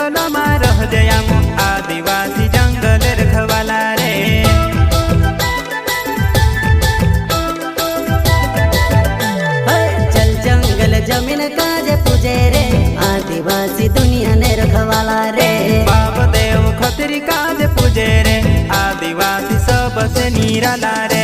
जंगल में रह जया आदिवासी जंगल रखवाला रे। चल जंगल जमीन काजे पूजे रे आदिवासी दुनिया ने रखवाला रे। बाप देव खतरी काज पूजे रे आदिवासी सबसे निराला रे।